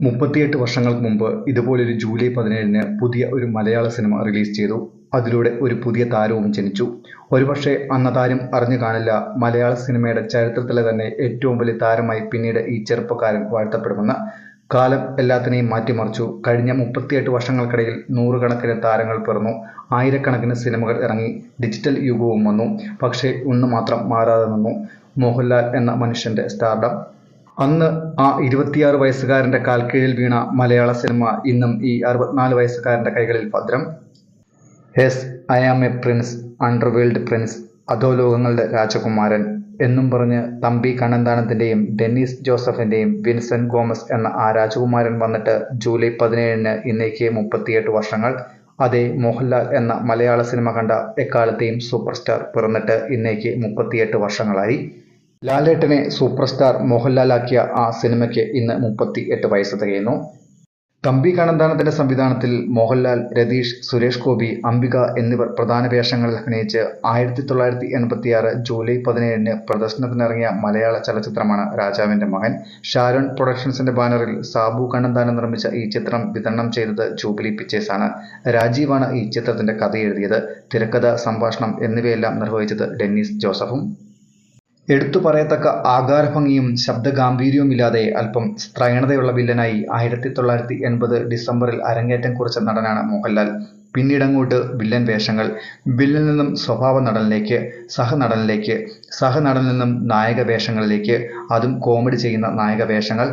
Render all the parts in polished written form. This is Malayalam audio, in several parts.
38 വർഷങ്ങൾക്ക് മുമ്പ് ഇതുപോലൊരു ജൂലൈ 17-ന് പുതിയ ഒരു മലയാള സിനിമ റിലീസ് ചെയ്തു. അതിലൂടെ ഒരു പുതിയ താരവും ജനിച്ചു. ഒരുപക്ഷേ അന്നതാരും അറിഞ്ഞു കാണില്ല, മലയാള സിനിമയുടെ ചരിത്രത്തിലെ തന്നെ ഏറ്റവും വലിയ താരമായി പിന്നീട് ഈ ചെറുപ്പക്കാരൻ വാഴ്ത്തപ്പെടുമെന്ന്. കാലം എല്ലാത്തിനെയും മാറ്റിമറിച്ചു. കഴിഞ്ഞ 38 വർഷങ്ങൾക്കിടയിൽ നൂറുകണക്കിന് താരങ്ങൾ പിറന്നു, ആയിരക്കണക്കിന് സിനിമകൾ ഇറങ്ങി, ഡിജിറ്റൽ യുഗവും വന്നു. പക്ഷേ ഒന്ന് മാത്രം മാറാതെ നിന്നു: മോഹൻലാൽ എന്ന മനുഷ്യന്റെ സ്റ്റാർഡം. അന്ന് ആ 26 വയസ്സുകാരന്റെ കാൽക്കീഴിൽ വീണ മലയാള സിനിമ ഇന്നും ഈ 64 വയസ്സുകാരന്റെ കൈകളിൽ ഭദ്രം. Yes, I am a prince, underworld prince, അധോലോകങ്ങളുടെ രാജകുമാരൻ എന്നും പറഞ്ഞ് തമ്പി കണ്ണന്താനത്തിന്റെയും ഡെന്നീസ് ജോസഫിന്റെയും വിൻസെന്റ് ഗോമസ് എന്ന ആ രാജകുമാരൻ വന്നിട്ട് ജൂലൈ 17-ന് ഇന്നേക്ക് 38 വർഷങ്ങൾ. അതേ, മോഹൻലാൽ എന്ന മലയാള സിനിമ കണ്ട എക്കാലത്തെയും സൂപ്പർ സ്റ്റാർ പിറന്നിട്ട് ഇന്നേക്ക് 38 വർഷങ്ങളായി. ലാലേട്ടനെ സൂപ്പർ സ്റ്റാർ മോഹൻലാലാക്കിയ ആ സിനിമയ്ക്ക് ഇന്ന് 38 വയസ്സ് തികയുന്നു. തമ്പി കണ്ണന്താനത്തിന്റെ സംവിധാനത്തിൽ മോഹൻലാൽ, രതീഷ്, സുരേഷ് ഗോപി, അംബിക എന്നിവർ പ്രധാന വേഷങ്ങളിൽ അഭിനയിച്ച് 1986 ജൂലൈ 17-ന് പ്രദർശനത്തിനിറങ്ങിയ മലയാള ചലച്ചിത്രമാണ് രാജാവിന്റെ മകൻ. ഷാരോൺ പ്രൊഡക്ഷൻസിന്റെ ബാനറിൽ സാബു കണ്ണന്താനം നിർമ്മിച്ച ഈ ചിത്രം വിതരണം ചെയ്തത് ജൂബിലി പിക്ചേഴ്സ് ആണ്. രാജീവാണ് ഈ ചിത്രത്തിന്റെ കഥ എഴുതിയത്. തിരക്കഥ, സംഭാഷണം എന്നിവയെല്ലാം നിർവഹിച്ചത് ഡെന്നീസ് ജോസഫും. എടുത്തു പറയത്തക്ക ആകാരഭംഗിയും ശബ്ദഗാംഭീര്യവുമില്ലാതെ അല്പം സ്ത്രൈണതയുള്ള വില്ലനായി 1980 ഡിസംബറിൽ അരങ്ങേറ്റം കുറിച്ച നടനാണ് മോഹൻലാൽ. പിന്നീടങ്ങോട്ട് വില്ലൻ വേഷങ്ങൾ. വില്ലനിൽ നിന്നും സ്വഭാവ നടനിലേക്ക്, സഹനടനിലേക്ക്, സഹനടനിൽ നിന്നും നായക വേഷങ്ങളിലേക്ക്, അതും കോമഡി ചെയ്യുന്ന നായക വേഷങ്ങൾ.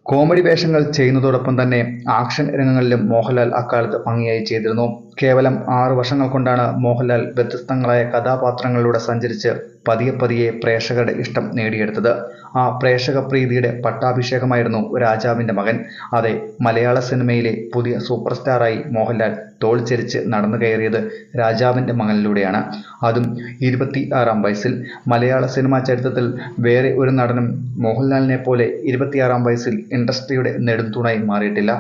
കോമഡി വേഷങ്ങൾ ചെയ്യുന്നതോടൊപ്പം തന്നെ ആക്ഷൻ രംഗങ്ങളിലും മോഹൻലാൽ അക്കാലത്ത് ഭംഗിയായി ചെയ്തിരുന്നു. കേവലം 6 വർഷങ്ങൾ കൊണ്ടാണ് മോഹൻലാൽ വ്യത്യസ്തങ്ങളായ കഥാപാത്രങ്ങളിലൂടെ സഞ്ചരിച്ച് പതിയെ പ്രേക്ഷകരുടെ ഇഷ്ടം നേടിയെടുത്തത്. ആ പ്രേക്ഷക പ്രീതിയുടെ പട്ടാഭിഷേകമായിരുന്നു രാജാവിന്റെ മകൻ. അതെ, മലയാള സിനിമയിലെ പുതിയ സൂപ്പർ സ്റ്റാറായി മോഹൻലാൽ തോളിച്ചെരിച്ച് നടന്നു കയറിയത് രാജാവിന്റെ മകനിലൂടെയാണ്. അതും 26-ാം വയസ്സിൽ. മലയാള സിനിമാ ചരിത്രത്തിൽ വേറെ ഒരു നടനും മോഹൻലാലിനെ പോലെ 26-ാം വയസ്സിൽ ഇൻഡസ്ട്രിയുടെ നെടുംതൂണായി മാറിയിട്ടില്ല.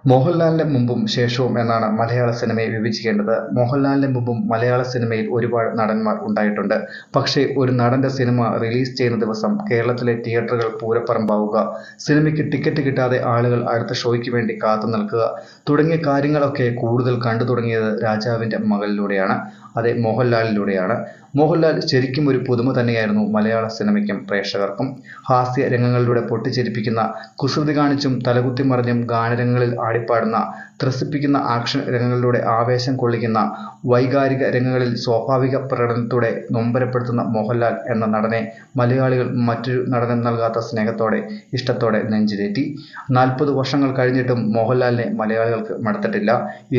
മോഹൻലാലിന്റെ മുമ്പും ശേഷവും എന്നാണ് മലയാള സിനിമയെ വിഭജിക്കേണ്ടത്. മോഹൻലാലിന്റെ മുമ്പും മലയാള സിനിമയിൽ ഒരുപാട് നടന്മാർ ഉണ്ടായിട്ടുണ്ട്. പക്ഷേ ഒരു നടന്റെ സിനിമ റിലീസ് ചെയ്യുന്ന ദിവസം കേരളത്തിലെ തിയേറ്ററുകൾ പൂരപ്പറമ്പാവുക, സിനിമയ്ക്ക് ടിക്കറ്റ് കിട്ടാതെ ആളുകൾ അടുത്ത ഷോയ്ക്ക് വേണ്ടി കാത്തു നിൽക്കുക തുടങ്ങിയ കാര്യങ്ങളൊക്കെ കൂടുതൽ കണ്ടു തുടങ്ങിയത് രാജാവിന്റെ മകളിലൂടെയാണ്. അതെ, മോഹൻലാലിലൂടെയാണ്. മോഹൻലാൽ ശരിക്കും ഒരു പുതുമ തന്നെയായിരുന്നു മലയാള സിനിമയ്ക്കും പ്രേക്ഷകർക്കും. ഹാസ്യ രംഗങ്ങളിലൂടെ പൊട്ടിച്ചിരിപ്പിക്കുന്ന, കുസൃതി കാണിച്ചും തലകുത്തി മറിഞ്ഞും ഗാനരംഗങ്ങളിൽ ആടിപ്പാടുന്ന, ത്രസിപ്പിക്കുന്ന ആക്ഷൻ രംഗങ്ങളിലൂടെ ആവേശം കൊള്ളിക്കുന്ന, വൈകാരിക രംഗങ്ങളിൽ സ്വാഭാവിക പ്രകടനത്തോടെ നൊമ്പരപ്പെടുത്തുന്ന മോഹൻലാൽ എന്ന നടനെ മലയാളികൾ മറ്റൊരു നടനും നൽകാത്ത സ്നേഹത്തോടെ, ഇഷ്ടത്തോടെ നെഞ്ചിലേറ്റി. 40 വർഷങ്ങൾ കഴിഞ്ഞിട്ടും മോഹൻലാലിനെ മലയാളികൾക്ക് മടുത്തിട്ടില്ല.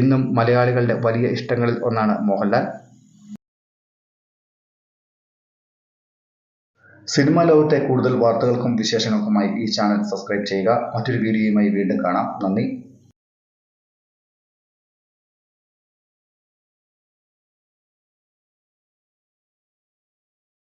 ഇന്നും മലയാളികളുടെ വലിയ ഇഷ്ടങ്ങളിൽ ഒന്നാണ് മോഹൻലാൽ. സിനിമാ ലോകത്തെ കൂടുതൽ വാർത്തകൾക്കും വിശേഷങ്ങൾക്കുമായി ഈ ചാനൽ സബ്സ്ക്രൈബ് ചെയ്യുക. മറ്റൊരു വീഡിയോയുമായി വീണ്ടും കാണാം. നന്ദി.